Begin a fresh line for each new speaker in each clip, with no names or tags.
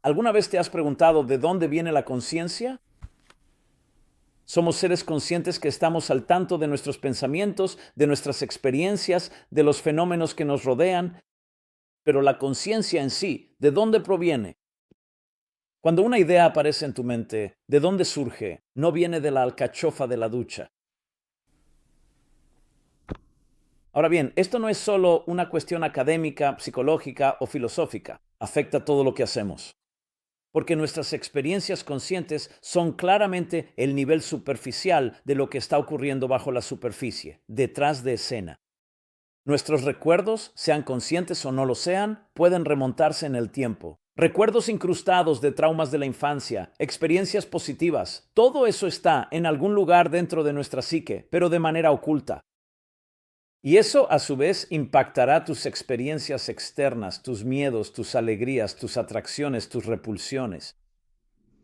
¿Alguna vez te has preguntado de dónde viene la conciencia? Somos seres conscientes que estamos al tanto de nuestros pensamientos, de nuestras experiencias, de los fenómenos que nos rodean, pero la conciencia en sí, ¿de dónde proviene? Cuando una idea aparece en tu mente, ¿de dónde surge? No viene de la alcachofa de la ducha. Ahora bien, esto no es solo una cuestión académica, psicológica o filosófica. Afecta todo lo que hacemos. Porque nuestras experiencias conscientes son claramente el nivel superficial de lo que está ocurriendo bajo la superficie, detrás de escena. Nuestros recuerdos, sean conscientes o no lo sean, pueden remontarse en el tiempo. Recuerdos incrustados de traumas de la infancia, experiencias positivas, todo eso está en algún lugar dentro de nuestra psique, pero de manera oculta. Y eso a su vez impactará tus experiencias externas, tus miedos, tus alegrías, tus atracciones, tus repulsiones.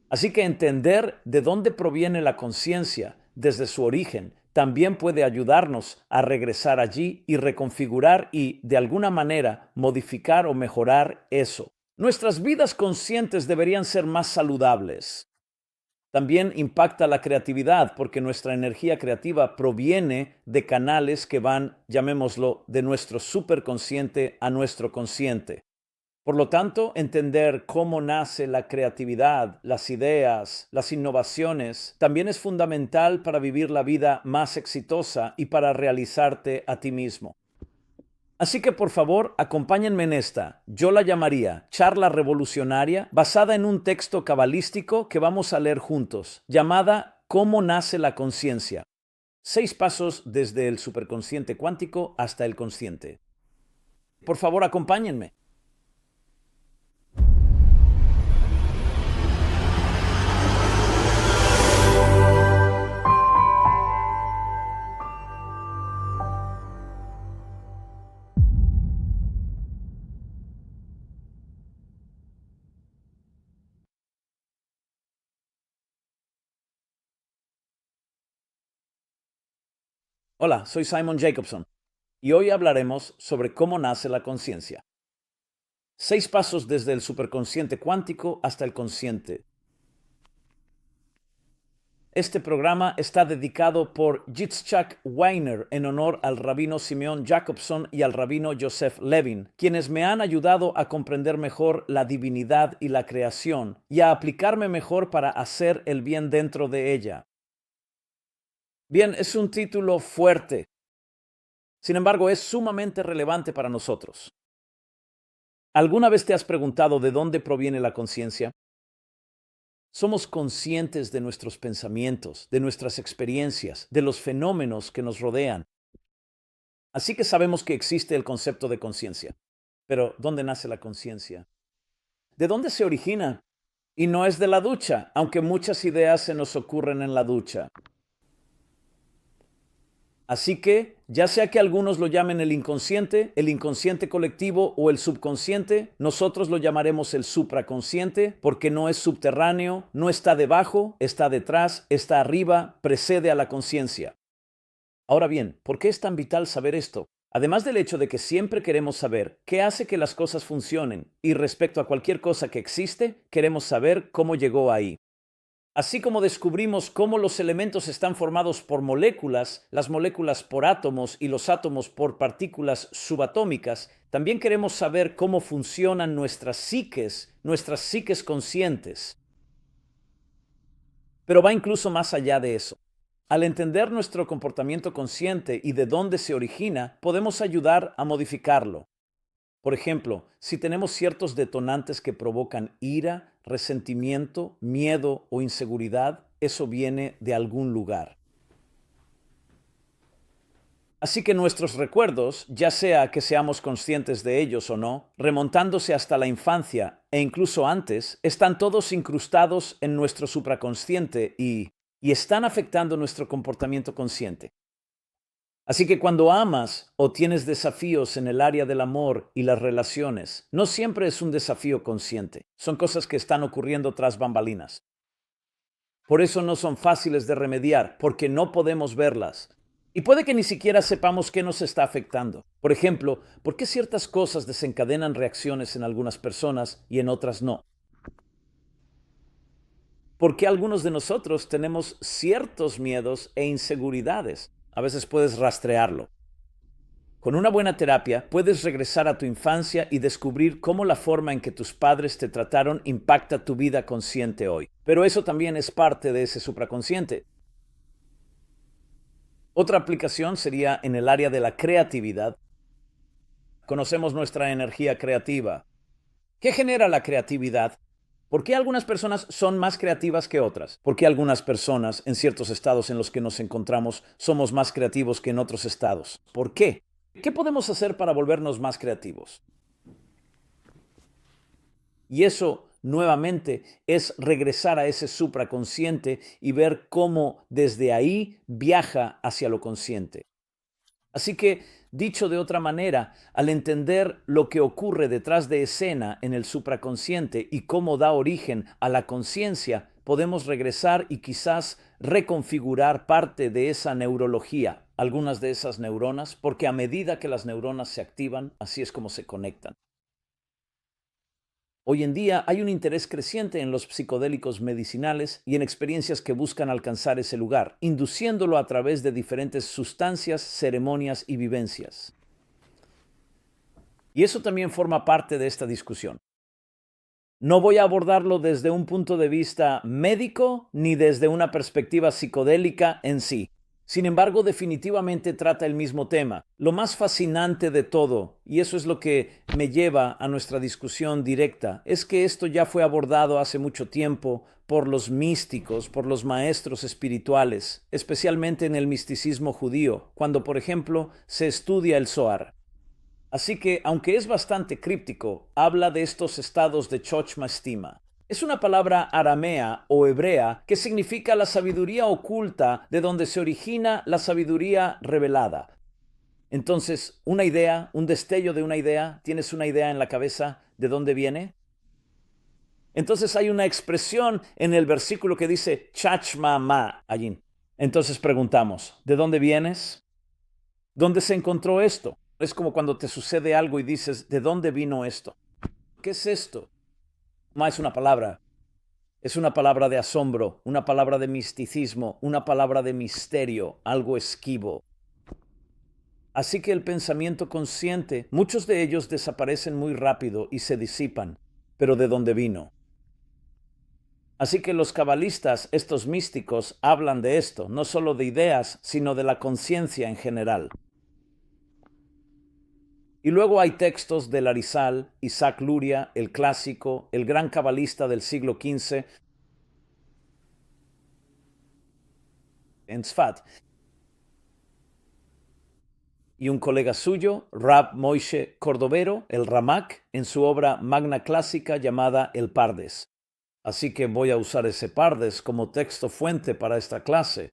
Así que entender de dónde proviene la conciencia desde su origen también puede ayudarnos a regresar allí y reconfigurar y, de alguna manera, modificar o mejorar eso. Nuestras vidas conscientes deberían ser más saludables. También impacta la creatividad porque nuestra energía creativa proviene de canales que van, llamémoslo, de nuestro superconsciente a nuestro consciente. Por lo tanto, entender cómo nace la creatividad, las ideas, las innovaciones, también es fundamental para vivir la vida más exitosa y para realizarte a ti mismo. Así que por favor, acompáñenme en esta. Yo la llamaría charla revolucionaria basada en un texto cabalístico que vamos a leer juntos, llamada ¿Cómo nace la conciencia? 6 pasos desde el superconsciente cuántico hasta el consciente. Por favor, acompáñenme. Hola, soy Simon Jacobson y hoy hablaremos sobre cómo nace la conciencia. 6 pasos desde el superconsciente cuántico hasta el consciente. Este programa está dedicado por Yitzhak Weiner en honor al rabino Simeon Jacobson y al rabino Joseph Levin, quienes me han ayudado a comprender mejor la divinidad y la creación y a aplicarme mejor para hacer el bien dentro de ella. Bien, es un título fuerte. Sin embargo, es sumamente relevante para nosotros. ¿Alguna vez te has preguntado de dónde proviene la conciencia? Somos conscientes de nuestros pensamientos, de nuestras experiencias, de los fenómenos que nos rodean. Así que sabemos que existe el concepto de conciencia. Pero, ¿dónde nace la conciencia? ¿De dónde se origina? Y no es de la ducha, aunque muchas ideas se nos ocurren en la ducha. Así que, ya sea que algunos lo llamen el inconsciente colectivo o el subconsciente, nosotros lo llamaremos el supraconsciente porque no es subterráneo, no está debajo, está detrás, está arriba, precede a la conciencia. Ahora bien, ¿por qué es tan vital saber esto? Además del hecho de que siempre queremos saber qué hace que las cosas funcionen y respecto a cualquier cosa que existe, queremos saber cómo llegó ahí. Así como descubrimos cómo los elementos están formados por moléculas, las moléculas por átomos y los átomos por partículas subatómicas, también queremos saber cómo funcionan nuestras psiques conscientes. Pero va incluso más allá de eso. Al entender nuestro comportamiento consciente y de dónde se origina, podemos ayudar a modificarlo. Por ejemplo, si tenemos ciertos detonantes que provocan ira, resentimiento, miedo o inseguridad, eso viene de algún lugar. Así que nuestros recuerdos, ya sea que seamos conscientes de ellos o no, remontándose hasta la infancia e incluso antes, están todos incrustados en nuestro supraconsciente y están afectando nuestro comportamiento consciente. Así que cuando amas o tienes desafíos en el área del amor y las relaciones, no siempre es un desafío consciente. Son cosas que están ocurriendo tras bambalinas. Por eso no son fáciles de remediar, porque no podemos verlas. Y puede que ni siquiera sepamos qué nos está afectando. Por ejemplo, ¿por qué ciertas cosas desencadenan reacciones en algunas personas y en otras no? ¿Por qué algunos de nosotros tenemos ciertos miedos e inseguridades? A veces puedes rastrearlo. Con una buena terapia puedes regresar a tu infancia y descubrir cómo la forma en que tus padres te trataron impacta tu vida consciente hoy. Pero eso también es parte de ese supraconsciente. Otra aplicación sería en el área de la creatividad. Conocemos nuestra energía creativa. ¿Qué genera la creatividad? ¿Por qué algunas personas son más creativas que otras? ¿Por qué algunas personas en ciertos estados en los que nos encontramos somos más creativos que en otros estados? ¿Por qué? ¿Qué podemos hacer para volvernos más creativos? Y eso, nuevamente, es regresar a ese supraconsciente y ver cómo desde ahí viaja hacia lo consciente. Así que, dicho de otra manera, al entender lo que ocurre detrás de escena en el supraconsciente y cómo da origen a la conciencia, podemos regresar y quizás reconfigurar parte de esa neurología, algunas de esas neuronas, porque a medida que las neuronas se activan, así es como se conectan. Hoy en día hay un interés creciente en los psicodélicos medicinales y en experiencias que buscan alcanzar ese lugar, induciéndolo a través de diferentes sustancias, ceremonias y vivencias. Y eso también forma parte de esta discusión. No voy a abordarlo desde un punto de vista médico ni desde una perspectiva psicodélica en sí. Sin embargo, definitivamente trata el mismo tema. Lo más fascinante de todo, y eso es lo que me lleva a nuestra discusión directa, es que esto ya fue abordado hace mucho tiempo por los místicos, por los maestros espirituales, especialmente en el misticismo judío, cuando, por ejemplo, se estudia el Zohar. Así que, aunque es bastante críptico, habla de estos estados de Chochma. Es una palabra aramea o hebrea que significa la sabiduría oculta de donde se origina la sabiduría revelada. Entonces, una idea, un destello de una idea, ¿tienes una idea en la cabeza de dónde viene? Entonces hay una expresión en el versículo que dice Chachma allí. Entonces preguntamos, ¿de dónde vienes? ¿Dónde se encontró esto? Es como cuando te sucede algo y dices, ¿de dónde vino esto? ¿Qué es esto? Ma es una palabra de asombro, una palabra de misticismo, una palabra de misterio, algo esquivo. Así que el pensamiento consciente, muchos de ellos desaparecen muy rápido y se disipan, pero ¿de dónde vino? Así que los cabalistas, estos místicos, hablan de esto, no solo de ideas, sino de la conciencia en general. Y luego hay textos de Larizal, Isaac Luria, el clásico, el gran cabalista del siglo XV, en Tzfat, y un colega suyo, Rab Moishe Cordovero, el Ramak, en su obra magna clásica llamada El Pardes. Así que voy a usar ese Pardes como texto fuente para esta clase.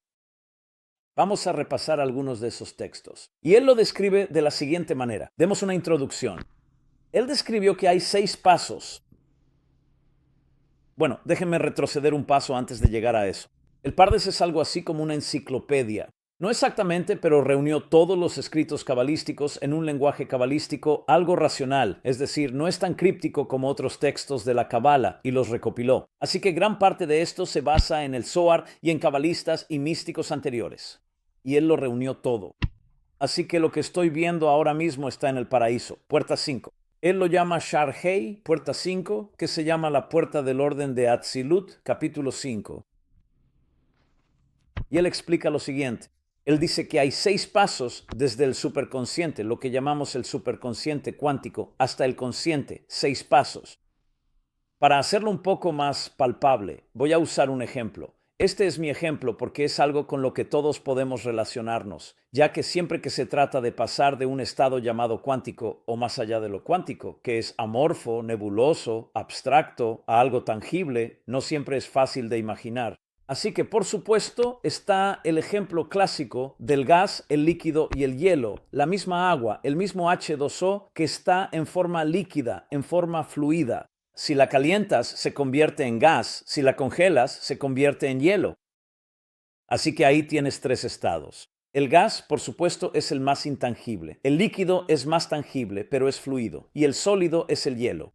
Vamos a repasar algunos de esos textos. Y él lo describe de la siguiente manera. Demos una introducción. Él describió que hay 6 pasos. Bueno, déjenme retroceder un paso antes de llegar a eso. El Pardes es algo así como una enciclopedia. No exactamente, pero reunió todos los escritos cabalísticos en un lenguaje cabalístico algo racional, es decir, no es tan críptico como otros textos de la Cabala, y los recopiló. Así que gran parte de esto se basa en el Zohar y en cabalistas y místicos anteriores. Y él lo reunió todo. Así que lo que estoy viendo ahora mismo está en el paraíso, puerta 5. Él lo llama Sharhei, puerta 5, que se llama la puerta del orden de Atzilut, capítulo 5. Y él explica lo siguiente. Él dice que hay 6 pasos desde el superconsciente, lo que llamamos el superconsciente cuántico, hasta el consciente, 6 pasos. Para hacerlo un poco más palpable, voy a usar un ejemplo. Este es mi ejemplo porque es algo con lo que todos podemos relacionarnos, ya que siempre que se trata de pasar de un estado llamado cuántico o más allá de lo cuántico, que es amorfo, nebuloso, abstracto, a algo tangible, no siempre es fácil de imaginar. Así que, por supuesto, está el ejemplo clásico del gas, el líquido y el hielo, la misma agua, el mismo H2O que está en forma líquida, en forma fluida. Si la calientas, se convierte en gas. Si la congelas, se convierte en hielo. Así que ahí tienes 3 estados. El gas, por supuesto, es el más intangible. El líquido es más tangible, pero es fluido. Y el sólido es el hielo.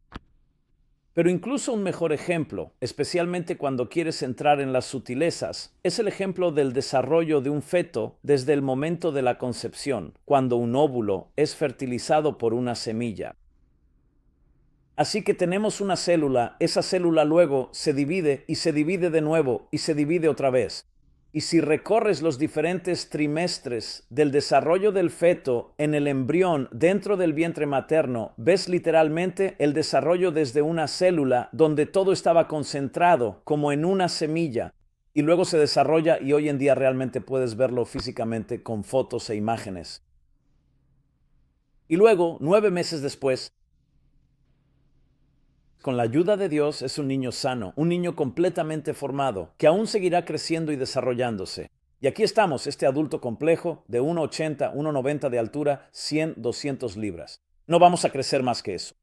Pero incluso un mejor ejemplo, especialmente cuando quieres entrar en las sutilezas, es el ejemplo del desarrollo de un feto desde el momento de la concepción, cuando un óvulo es fertilizado por una semilla. Así que tenemos una célula, esa célula luego se divide y se divide de nuevo y se divide otra vez. Y si recorres los diferentes trimestres del desarrollo del feto en el embrión dentro del vientre materno, ves literalmente el desarrollo desde una célula donde todo estaba concentrado como en una semilla y luego se desarrolla y hoy en día realmente puedes verlo físicamente con fotos e imágenes. Y luego, 9 meses después, con la ayuda de Dios es un niño sano, un niño completamente formado, que aún seguirá creciendo y desarrollándose. Y aquí estamos, este adulto complejo de 1,80, 1,90 de altura, 100, 200 libras. No vamos a crecer más que eso.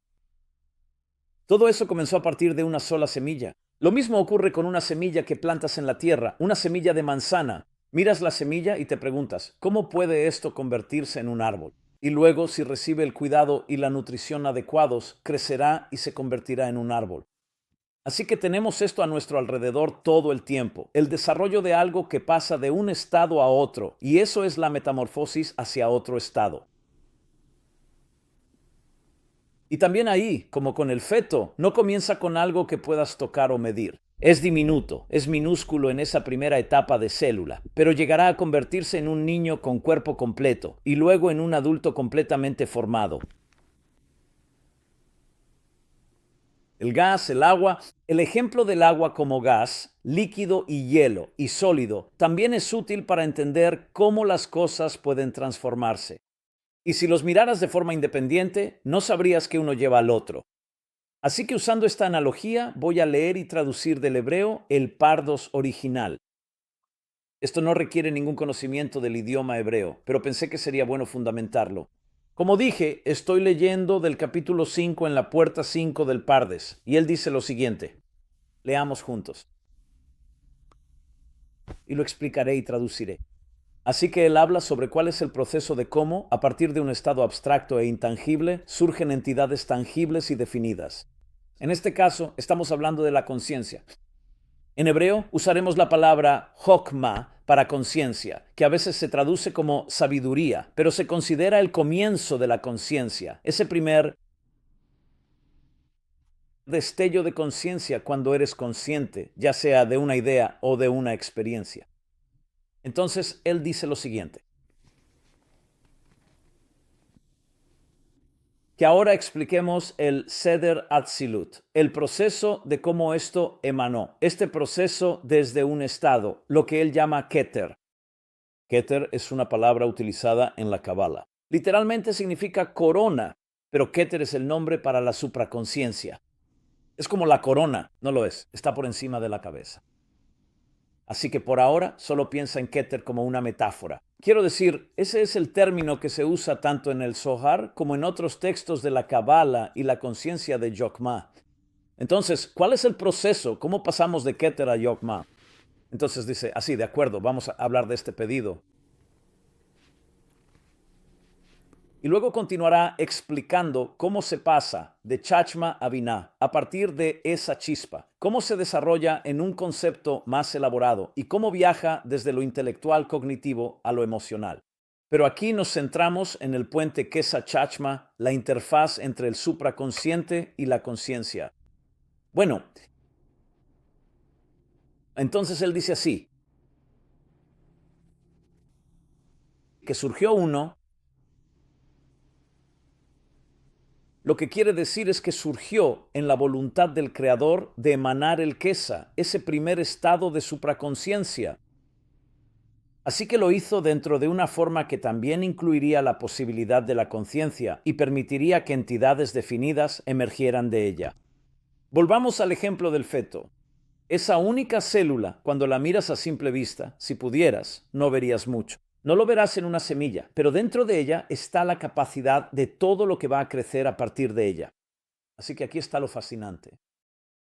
Todo eso comenzó a partir de una sola semilla. Lo mismo ocurre con una semilla que plantas en la tierra, una semilla de manzana. Miras la semilla y te preguntas, ¿cómo puede esto convertirse en un árbol? Y luego, si recibe el cuidado y la nutrición adecuados, crecerá y se convertirá en un árbol. Así que tenemos esto a nuestro alrededor todo el tiempo, el desarrollo de algo que pasa de un estado a otro, y eso es la metamorfosis hacia otro estado. Y también ahí, como con el feto, no comienza con algo que puedas tocar o medir. Es diminuto, es minúsculo en esa primera etapa de célula, pero llegará a convertirse en un niño con cuerpo completo y luego en un adulto completamente formado. El gas, el agua, el ejemplo del agua como gas, líquido y hielo y sólido, también es útil para entender cómo las cosas pueden transformarse. Y si los miraras de forma independiente, no sabrías que uno lleva al otro. Así que usando esta analogía, voy a leer y traducir del hebreo el Pardos original. Esto no requiere ningún conocimiento del idioma hebreo, pero pensé que sería bueno fundamentarlo. Como dije, estoy leyendo del capítulo 5 en la puerta 5 del Pardes, y él dice lo siguiente. Leamos juntos. Y lo explicaré y traduciré. Así que él habla sobre cuál es el proceso de cómo, a partir de un estado abstracto e intangible, surgen entidades tangibles y definidas. En este caso, estamos hablando de la conciencia. En hebreo usaremos la palabra Hokmah para conciencia, que a veces se traduce como sabiduría, pero se considera el comienzo de la conciencia, ese primer destello de conciencia cuando eres consciente, ya sea de una idea o de una experiencia. Entonces, él dice lo siguiente. Que ahora expliquemos el Seder Atzilut, el proceso de cómo esto emanó, este proceso desde un estado, lo que él llama Keter. Keter es una palabra utilizada en la Kabbalah. Literalmente significa corona, pero Keter es el nombre para la supraconciencia. Es como la corona, no lo es, está por encima de la cabeza. Así que por ahora solo piensa en Keter como una metáfora. Quiero decir, ese es el término que se usa tanto en el Zohar como en otros textos de la Kabbalah y la conciencia de Yokmah. Entonces, ¿cuál es el proceso? ¿Cómo pasamos de Keter a Yokmah? Entonces dice, así, de acuerdo, vamos a hablar de este pedido. Y luego continuará explicando cómo se pasa de Chachma a Binah a partir de esa chispa, cómo se desarrolla en un concepto más elaborado y cómo viaja desde lo intelectual cognitivo a lo emocional. Pero aquí nos centramos en el puente Kesa Chachma, la interfaz entre el supraconsciente y la conciencia. Bueno, entonces él dice así, que surgió uno. Lo que quiere decir es que surgió en la voluntad del Creador de emanar el Kesa, ese primer estado de supraconciencia. Así que lo hizo dentro de una forma que también incluiría la posibilidad de la conciencia y permitiría que entidades definidas emergieran de ella. Volvamos al ejemplo del feto. Esa única célula, cuando la miras a simple vista, si pudieras, no verías mucho. No lo verás en una semilla, pero dentro de ella está la capacidad de todo lo que va a crecer a partir de ella. Así que aquí está lo fascinante.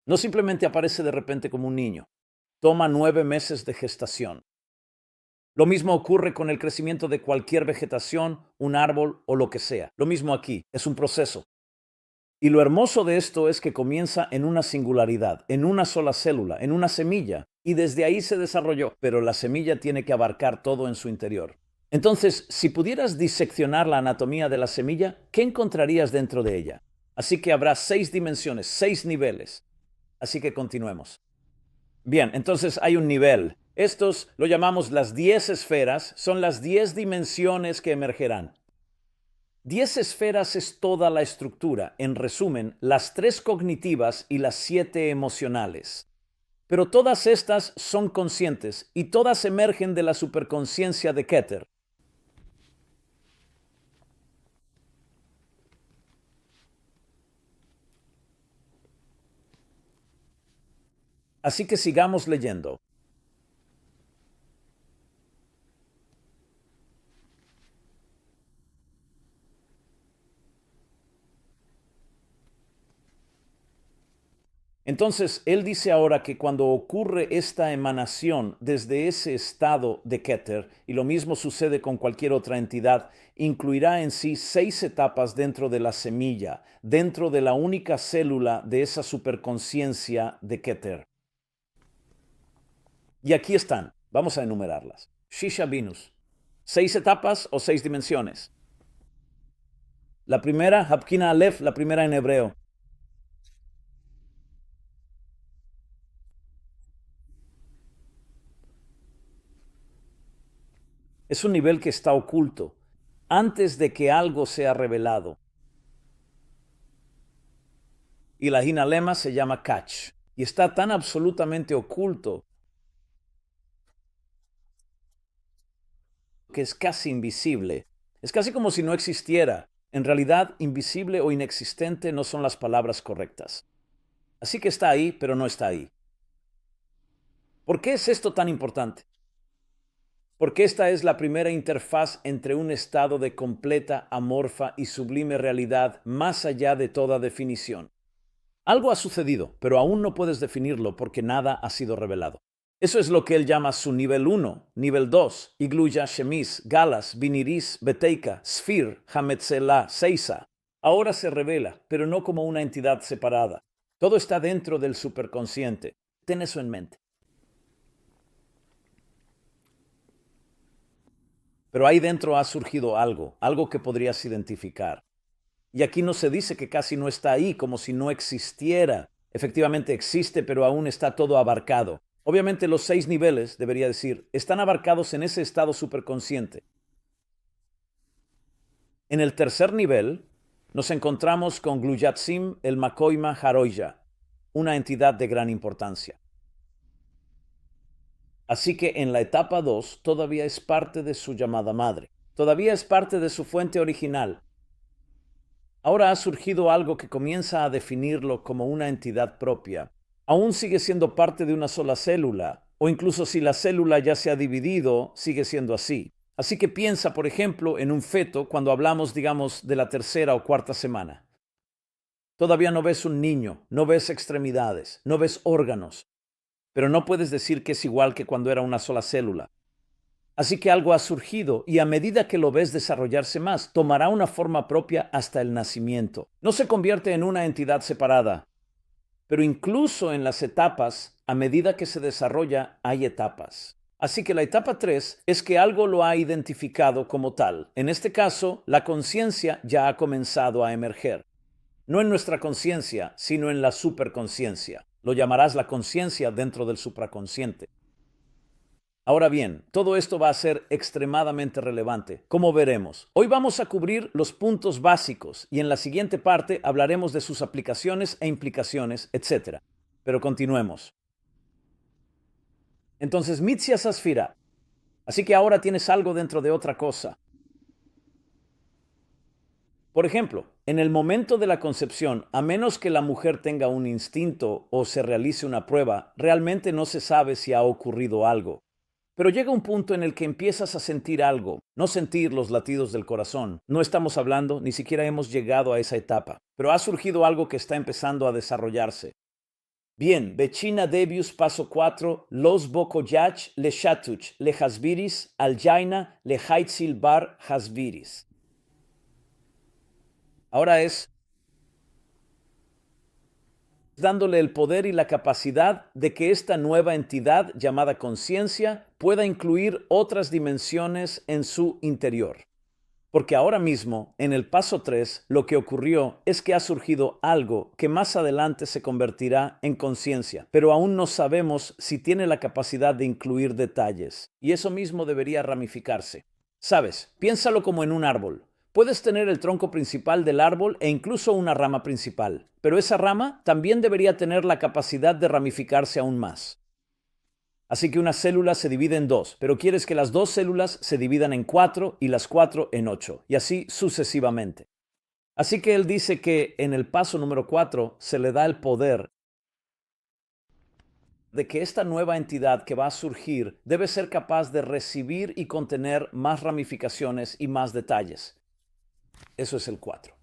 No simplemente aparece de repente como un niño. Toma 9 meses de gestación. Lo mismo ocurre con el crecimiento de cualquier vegetación, un árbol o lo que sea. Lo mismo aquí. Es un proceso. Y lo hermoso de esto es que comienza en una singularidad, en una sola célula, en una semilla, y desde ahí se desarrolló, pero la semilla tiene que abarcar todo en su interior. Entonces, si pudieras diseccionar la anatomía de la semilla, ¿qué encontrarías dentro de ella? Así que habrá 6 dimensiones, 6 niveles. Así que continuemos. Bien, entonces hay un nivel. Estos lo llamamos las 10 esferas, son las 10 dimensiones que emergerán. 10 esferas es toda la estructura, en resumen, las 3 cognitivas y las 7 emocionales. Pero todas estas son conscientes y todas emergen de la superconsciencia de Keter. Así que sigamos leyendo. Entonces, él dice ahora que cuando ocurre esta emanación desde ese estado de Keter, y lo mismo sucede con cualquier otra entidad, incluirá en sí 6 etapas dentro de la semilla, dentro de la única célula de esa superconciencia de Keter. Y aquí están, vamos a enumerarlas. Shisha Binus. 6 etapas o 6 dimensiones. La primera, Hapkina Aleph, la primera en hebreo. Es un nivel que está oculto, antes de que algo sea revelado. Y la Hinalema se llama Kach. Y está tan absolutamente oculto que es casi invisible. Es casi como si no existiera. En realidad, invisible o inexistente no son las palabras correctas. Así que está ahí, pero no está ahí. ¿Por qué es esto tan importante? Porque esta es la primera interfaz entre un estado de completa, amorfa y sublime realidad más allá de toda definición. Algo ha sucedido, pero aún no puedes definirlo porque nada ha sido revelado. Eso es lo que él llama su nivel 1, nivel 2, Igluya, Shemis, Galas, Biniris, Beteika, Sfir, Hametzelah, Seisa. Ahora se revela, pero no como una entidad separada. Todo está dentro del superconsciente. Ten eso en mente. Pero ahí dentro ha surgido algo, algo que podrías identificar. Y aquí no se dice que casi no está ahí, como si no existiera. Efectivamente existe, pero aún está todo abarcado. Obviamente los 6 niveles, debería decir, están abarcados en ese estado superconsciente. En el tercer nivel, nos encontramos con Gluyatsim el Makoima Haroya, una entidad de gran importancia. Así que en la etapa 2 todavía es parte de su llamada madre. Todavía es parte de su fuente original. Ahora ha surgido algo que comienza a definirlo como una entidad propia. Aún sigue siendo parte de una sola célula, o incluso si la célula ya se ha dividido, sigue siendo así. Así que piensa, por ejemplo, en un feto cuando hablamos, digamos, de la tercera o cuarta semana. Todavía no ves un niño, no ves extremidades, no ves órganos, pero no puedes decir que es igual que cuando era una sola célula. Así que algo ha surgido y a medida que lo ves desarrollarse más, tomará una forma propia hasta el nacimiento. No se convierte en una entidad separada, pero incluso en las etapas, a medida que se desarrolla, hay etapas. Así que la etapa 3 es que algo lo ha identificado como tal. En este caso, la conciencia ya ha comenzado a emerger. No en nuestra conciencia, sino en la superconsciencia. Lo llamarás la conciencia dentro del supraconsciente. Ahora bien, todo esto va a ser extremadamente relevante, como veremos. Hoy vamos a cubrir los puntos básicos y en la siguiente parte hablaremos de sus aplicaciones e implicaciones, etc. Pero continuemos. Entonces, Mitzia Sasfira. Así que ahora tienes algo dentro de otra cosa. Por ejemplo, en el momento de la concepción, a menos que la mujer tenga un instinto o se realice una prueba, realmente no se sabe si ha ocurrido algo. Pero llega un punto en el que empiezas a sentir algo, no sentir los latidos del corazón. No estamos hablando, ni siquiera hemos llegado a esa etapa, pero ha surgido algo que está empezando a desarrollarse. Bien, Bechina Debius, paso 4, Los Bokoyach, Le Shatuch, Le Hasbiris, Aljaina, Le Haitzil Bar Hasbiris. Ahora es dándole el poder y la capacidad de que esta nueva entidad llamada conciencia pueda incluir otras dimensiones en su interior. Porque ahora mismo, en el paso 3, lo que ocurrió es que ha surgido algo que más adelante se convertirá en conciencia, pero aún no sabemos si tiene la capacidad de incluir detalles. Y eso mismo debería ramificarse. Sabes, piénsalo como en un árbol. Puedes tener el tronco principal del árbol e incluso una rama principal, pero esa rama también debería tener la capacidad de ramificarse aún más. Así que una célula se divide en dos, pero quieres que las dos células se dividan en 4 y las 4 en 8, y así sucesivamente. Así que él dice que en el paso número 4 se le da el poder de que esta nueva entidad que va a surgir debe ser capaz de recibir y contener más ramificaciones y más detalles. Eso es el 4.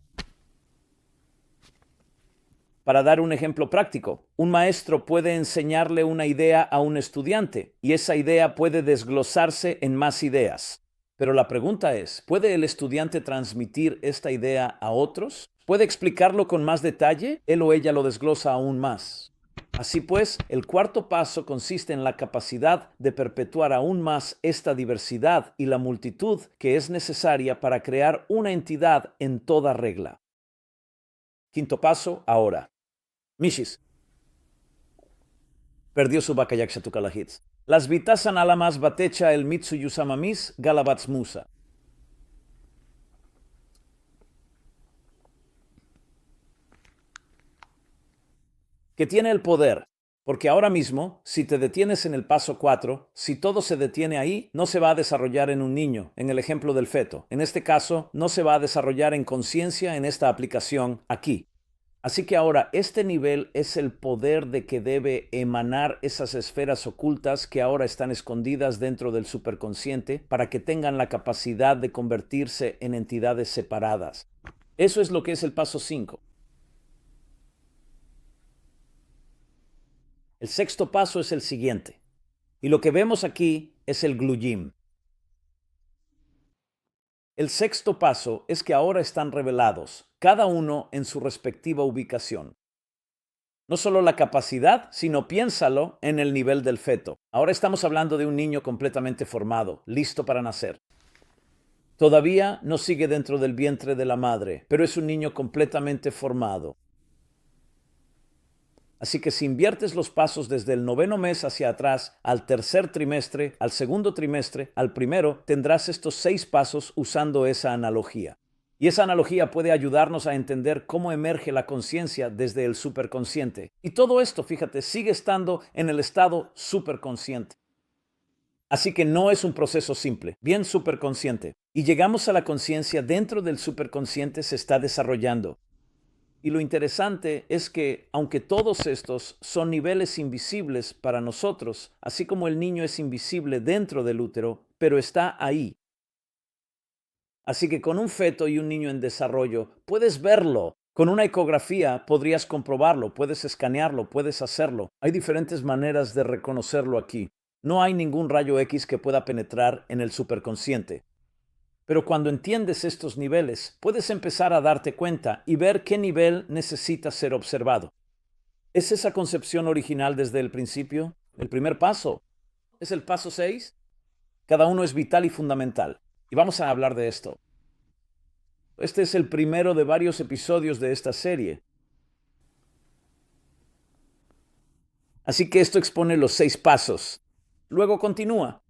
Para dar un ejemplo práctico, un maestro puede enseñarle una idea a un estudiante y esa idea puede desglosarse en más ideas. Pero la pregunta es, ¿puede el estudiante transmitir esta idea a otros? ¿Puede explicarlo con más detalle? Él o ella lo desglosa aún más. Así pues, el cuarto paso consiste en la capacidad de perpetuar aún más esta diversidad y la multitud que es necesaria para crear una entidad en toda regla. Quinto paso, ahora. Mishis. Perdió su bakayak shatukalahits. Las vitasan alamas batecha el mitsu yusamamis galabats musa. Que tiene el poder, porque ahora mismo, si te detienes en el paso 4, si todo se detiene ahí, no se va a desarrollar en un niño, en el ejemplo del feto. En este caso, no se va a desarrollar en conciencia en esta aplicación aquí. Así que ahora este nivel es el poder de que debe emanar esas esferas ocultas que ahora están escondidas dentro del superconsciente para que tengan la capacidad de convertirse en entidades separadas. Eso es lo que es el paso 5. El sexto paso es el siguiente. Y lo que vemos aquí es el gluyim. El sexto paso es que ahora están revelados, cada uno en su respectiva ubicación. No solo la capacidad, sino piénsalo en el nivel del feto. Ahora estamos hablando de un niño completamente formado, listo para nacer. Todavía no sigue dentro del vientre de la madre, pero es un niño completamente formado. Así que si inviertes los pasos desde el 9º mes hacia atrás, al tercer trimestre, al segundo trimestre, al primero, tendrás estos 6 pasos usando esa analogía. Y esa analogía puede ayudarnos a entender cómo emerge la conciencia desde el superconsciente. Y todo esto, fíjate, sigue estando en el estado superconsciente. Así que no es un proceso simple, bien superconsciente. Y llegamos a la conciencia dentro del superconsciente se está desarrollando. Y lo interesante es que, aunque todos estos son niveles invisibles para nosotros, así como el niño es invisible dentro del útero, pero está ahí. Así que con un feto y un niño en desarrollo, puedes verlo. Con una ecografía podrías comprobarlo, puedes escanearlo, puedes hacerlo. Hay diferentes maneras de reconocerlo aquí. No hay ningún rayo X que pueda penetrar en el superconsciente. Pero cuando entiendes estos niveles, puedes empezar a darte cuenta y ver qué nivel necesita ser observado. ¿Es esa concepción original desde el principio? El primer paso. ¿Es el paso 6? Cada uno es vital y fundamental. Y vamos a hablar de esto. Este es el primero de varios episodios de esta serie. Así que esto expone los 6 pasos. Luego continúa.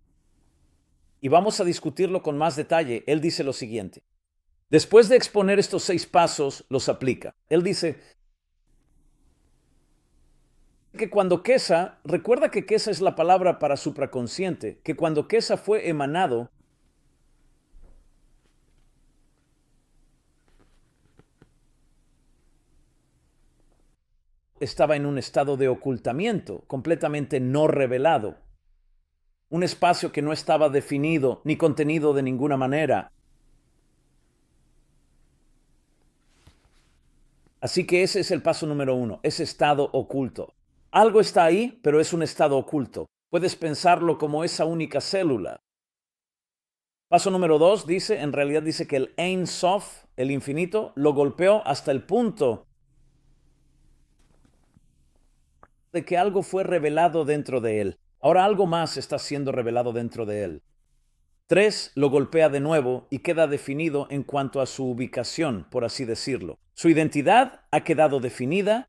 Y vamos a discutirlo con más detalle. Él dice lo siguiente. Después de exponer estos 6 pasos, los aplica. Él dice que cuando Kesa, recuerda que Kesa es la palabra para supraconsciente, que cuando Kesa fue emanado, estaba en un estado de ocultamiento, completamente no revelado. Un espacio que no estaba definido ni contenido de ninguna manera. Así que ese es el paso número 1, ese estado oculto. Algo está ahí, pero es un estado oculto. Puedes pensarlo como esa única célula. Paso número 2 dice, en realidad dice que el Ein Sof, el infinito, lo golpeó hasta el punto de que algo fue revelado dentro de él. Ahora algo más está siendo revelado dentro de él. 3. Lo golpea de nuevo y queda definido en cuanto a su ubicación, por así decirlo. Su identidad ha quedado definida.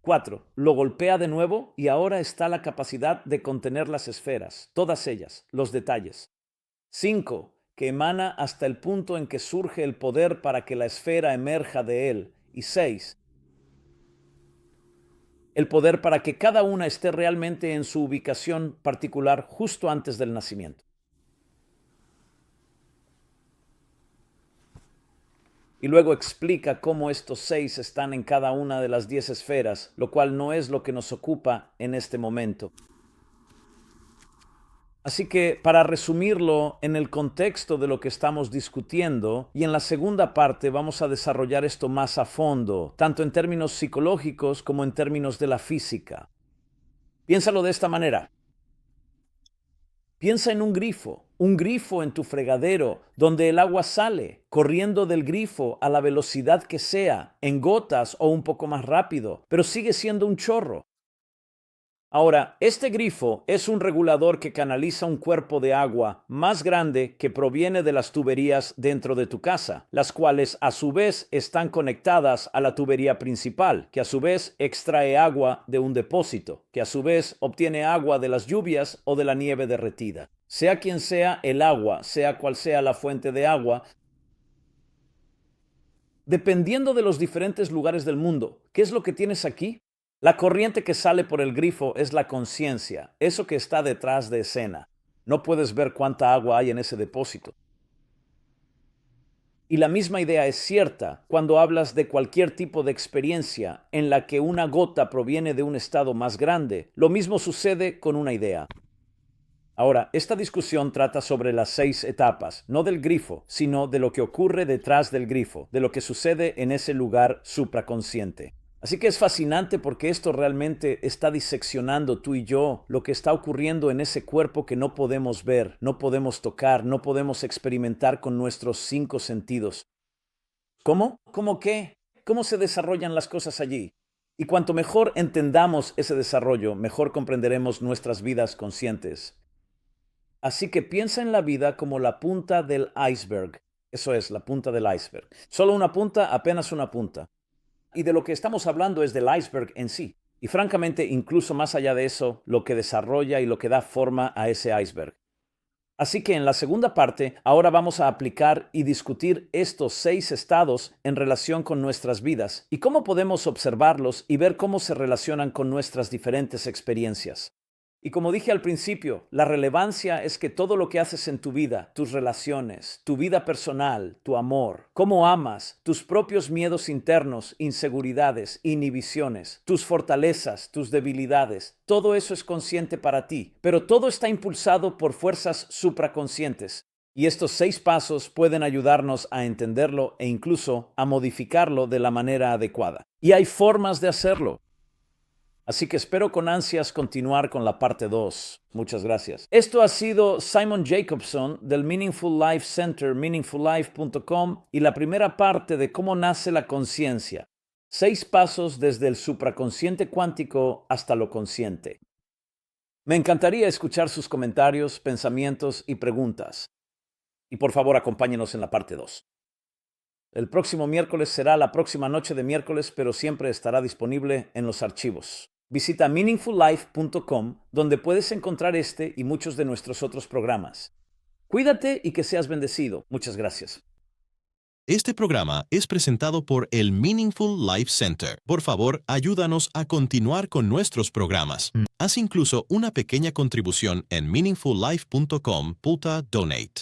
4. Lo golpea de nuevo y ahora está la capacidad de contener las esferas, todas ellas, los detalles. 5. Que emana hasta el punto en que surge el poder para que la esfera emerja de él. Y 6. El poder para que cada una esté realmente en su ubicación particular justo antes del nacimiento. Y luego explica cómo estos 6 están en cada una de las 10 esferas, lo cual no es lo que nos ocupa en este momento. Así que, para resumirlo en el contexto de lo que estamos discutiendo, y en la segunda parte vamos a desarrollar esto más a fondo, tanto en términos psicológicos como en términos de la física. Piénsalo de esta manera. Piensa en un grifo en tu fregadero, donde el agua sale, corriendo del grifo a la velocidad que sea, en gotas o un poco más rápido, pero sigue siendo un chorro. Ahora, este grifo es un regulador que canaliza un cuerpo de agua más grande que proviene de las tuberías dentro de tu casa, las cuales a su vez están conectadas a la tubería principal, que a su vez extrae agua de un depósito, que a su vez obtiene agua de las lluvias o de la nieve derretida. Sea quien sea el agua, sea cual sea la fuente de agua, dependiendo de los diferentes lugares del mundo, ¿qué es lo que tienes aquí? La corriente que sale por el grifo es la conciencia, eso que está detrás de escena. No puedes ver cuánta agua hay en ese depósito. Y la misma idea es cierta cuando hablas de cualquier tipo de experiencia en la que una gota proviene de un estado más grande. Lo mismo sucede con una idea. Ahora, esta discusión trata sobre las 6 etapas, no del grifo, sino de lo que ocurre detrás del grifo, de lo que sucede en ese lugar supraconsciente. Así que es fascinante porque esto realmente está diseccionando tú y yo lo que está ocurriendo en ese cuerpo que no podemos ver, no podemos tocar, no podemos experimentar con nuestros 5 sentidos. ¿Cómo? ¿Cómo qué? ¿Cómo se desarrollan las cosas allí? Y cuanto mejor entendamos ese desarrollo, mejor comprenderemos nuestras vidas conscientes. Así que piensa en la vida como la punta del iceberg. Eso es, la punta del iceberg. Solo una punta, apenas una punta. Y de lo que estamos hablando es del iceberg en sí. Y francamente, incluso más allá de eso, lo que desarrolla y lo que da forma a ese iceberg. Así que en la segunda parte, ahora vamos a aplicar y discutir estos 6 estados en relación con nuestras vidas y cómo podemos observarlos y ver cómo se relacionan con nuestras diferentes experiencias. Y como dije al principio, la relevancia es que todo lo que haces en tu vida, tus relaciones, tu vida personal, tu amor, cómo amas, tus propios miedos internos, inseguridades, inhibiciones, tus fortalezas, tus debilidades, todo eso es consciente para ti, pero todo está impulsado por fuerzas supraconscientes. Y estos 6 pasos pueden ayudarnos a entenderlo e incluso a modificarlo de la manera adecuada. Y hay formas de hacerlo. Así que espero con ansias continuar con la parte 2. Muchas gracias. Esto ha sido Simon Jacobson del Meaningful Life Center, meaningfullife.com, y la primera parte de cómo nace la conciencia. 6 pasos desde el supraconsciente cuántico hasta lo consciente. Me encantaría escuchar sus comentarios, pensamientos y preguntas. Y por favor, acompáñenos en la parte 2. El próximo miércoles será la próxima noche de miércoles, pero siempre estará disponible en los archivos. Visita meaningfullife.com, donde puedes encontrar este y muchos de nuestros otros programas. Cuídate y que seas bendecido. Muchas gracias.
Este programa es presentado por el Meaningful Life Center. Por favor, ayúdanos a continuar con nuestros programas. Haz incluso una pequeña contribución en meaningfullife.com/donate.